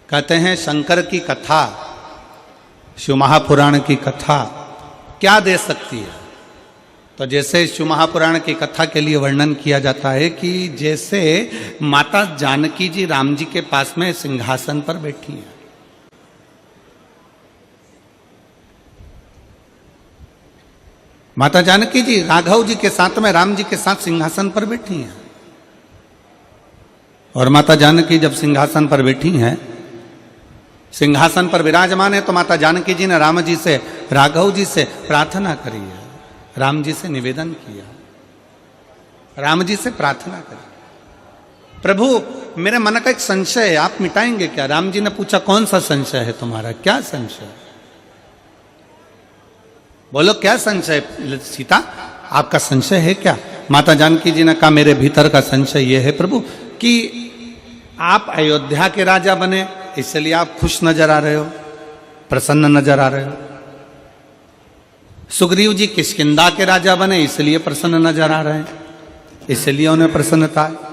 कहते हैं शंकर की कथा, शिव महापुराण की कथा क्या दे सकती है? तो जैसे शिव महापुराण की कथा के लिए वर्णन किया जाता है कि जैसे माता जानकी जी राम जी के पास में सिंहासन पर बैठी हैं। माता जानकी जी राघव जी के साथ में राम जी के साथ सिंहासन पर बैठी हैं। और माता जानकी जब सिंहासन पर बैठी हैं, सिंहासन पर विराजमान है, तो माता जानकी जी ने राम जी से, राघव जी से प्रार्थना करी है, राम जी से निवेदन किया, राम जी से प्रार्थना करी, प्रभु मेरे मन का एक संशय है, आप मिटाएंगे क्या? राम जी ने पूछा कौन सा संशय है तुम्हारा, क्या संशय? बोलो क्या संशय सीता, आपका संशय है क्या? माता जानकी जी ने कहा मेरे भीतर का संशय यह है प्रभु कि आप अयोध्या के राजा बने, इसलिए आप खुश नजर आ रहे हो, प्रसन्न नजर आ रहे हो। सुग्रीव जी किष्किंधा के राजा बने, इसलिए प्रसन्न नजर आ रहे हैं, इसलिए उन्हें प्रसन्नता है।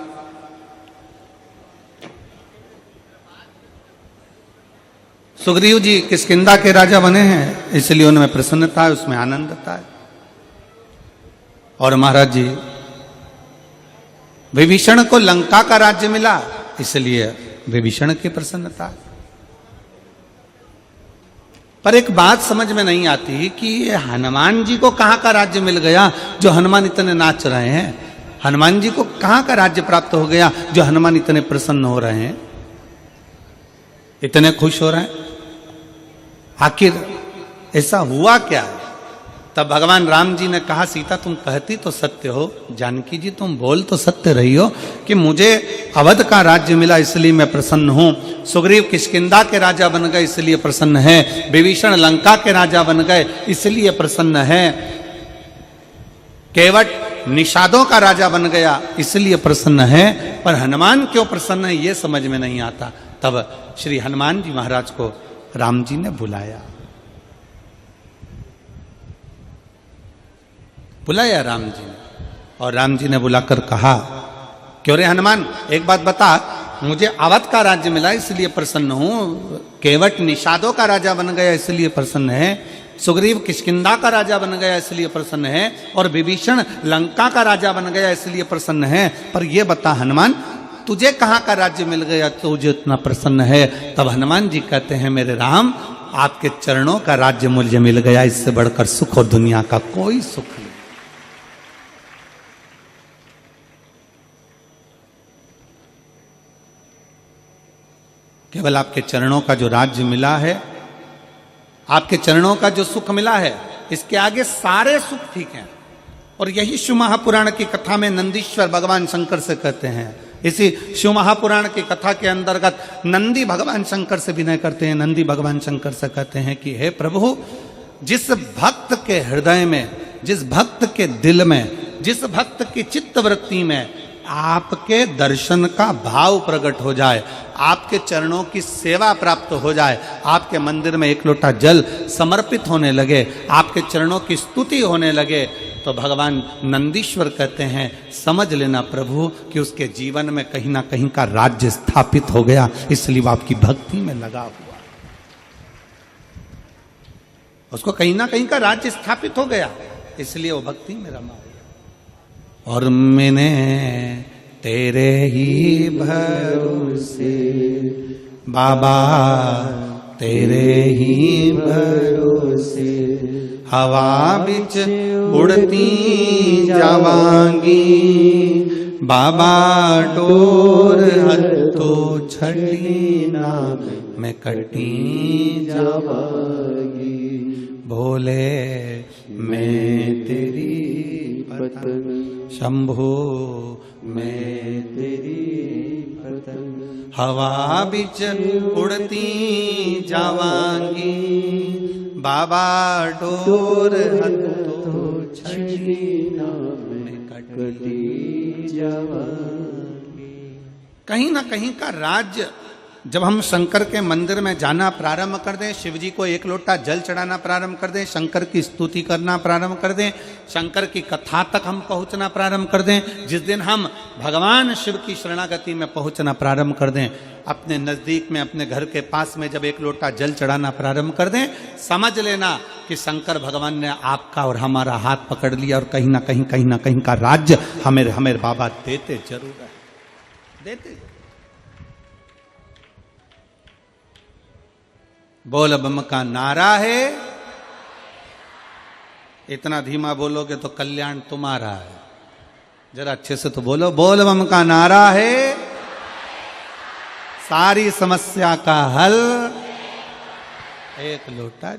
सुग्रीव जी किष्किंधा के राजा बने हैं, इसलिए उनमें प्रसन्नता है, उसमें आनंदता है। और महाराज जी विभीषण को लंका का राज्य मिला, इसलिए विभीषण की प्रसन्नता है। पर एक बात समझ में नहीं आती कि हनुमान जी को कहां का राज्य मिल गया जो हनुमान इतने नाच रहे हैं? हनुमान जी को कहां का राज्य प्राप्त हो गया जो हनुमान इतने प्रसन्न हो रहे हैं, इतने खुश हो रहे हैं? आखिर ऐसा हुआ क्या? तब भगवान राम जी ने कहा सीता तुम कहती तो सत्य हो, जानकी जी तुम बोल तो सत्य रही हो कि मुझे अवध का राज्य मिला इसलिए मैं प्रसन्न हूं, सुग्रीव किष्किंधा के राजा बन गए इसलिए प्रसन्न है, विभीषण लंका के राजा बन गए इसलिए प्रसन्न है, केवट निषादों का राजा बन गया इसलिए प्रसन्न है, पर हनुमान क्यों प्रसन्न है ये समझ में नहीं आता। तब श्री हनुमान जी महाराज को राम जी ने बुलाया राम जी ने, और राम जी ने बुलाकर कहा क्यों रे हनुमान, एक बात बता, मुझे अवध का राज्य मिला इसलिए प्रसन्न हूं, केवट निषादों का राजा बन गया इसलिए प्रसन्न है, सुग्रीव किष्किंधा का राजा बन गया इसलिए प्रसन्न है, और विभीषण लंका का राजा बन गया इसलिए प्रसन्न है, पर यह बता हनुमान तुझे कहां का राज्य मिल गया तुझे इतना प्रसन्न है? तब हनुमान जी कहते हैं मेरे राम आपके चरणों का राज्य मुझे मिल गया, इससे बढ़कर सुख और दुनिया का कोई सुख नहीं। केवल आपके चरणों का जो राज्य मिला है, आपके चरणों का जो सुख मिला है, इसके आगे सारे सुख ठीक हैं। और यही शिव महापुराण की कथा में नंदीश्वर भगवान शंकर से कहते हैं, इसी शिव महापुराण की कथा के अंतर्गत नंदी भगवान शंकर से विनय करते हैं, नंदी भगवान शंकर से कहते हैं कि हे प्रभु, जिस भक्त के हृदय में, जिस भक्त के दिल में, जिस भक्त की चित्तवृत्ति में आपके दर्शन का भाव प्रकट हो जाए, आपके चरणों की सेवा प्राप्त हो जाए, आपके मंदिर में एक लोटा जल समर्पित होने लगे, आपके चरणों की स्तुति होने लगे, तो भगवान नंदीश्वर कहते हैं समझ लेना प्रभु कि उसके जीवन में कहीं ना कहीं का राज्य स्थापित हो गया, इसलिए वो आपकी भक्ति में लगा हुआ, उसको कहीं ना कहीं का राज्य स्थापित हो गया, इसलिए वो भक्ति में रमा हुआ। और मैंने तेरे ही भरोसे बाबा, तेरे ही भरोसे हवा बिच उड़ती जावांगी, बाबा डोर हत्तो छड़ी ना मैं कटी जावांगी, भोले मैं तेरी पतंग, शंभो मैं तेरी पतंग, हवा बिच उड़ती जावांगी, बाबा डोर हत्तो छड़ी ना मैं कटी जावांगी। कहीं ना कहीं का राज्य जब हम शंकर के मंदिर में जाना प्रारंभ कर दें, शिव जी को एक लोटा जल चढ़ाना प्रारंभ कर दें, शंकर की स्तुति करना प्रारंभ कर दें, शंकर की कथा तक हम पहुंचना प्रारंभ कर दें, जिस दिन हम भगवान शिव की शरणागति में पहुंचना प्रारंभ कर दें, अपने नजदीक में अपने घर के पास में जब एक लोटा जल चढ़ाना प्रारंभ कर दें, समझ लेना कि शंकर भगवान ने आपका और हमारा हाथ पकड़ लिया और कहीं ना कहीं का राज्य हमें बाबा देते जरूर है, देते। बोल बम का नारा है, इतना धीमा बोलोगे तो कल्याण तुम्हारा है, जरा अच्छे से तो बोलो। बोल बम का नारा है, सारी समस्या का हल एक लोटा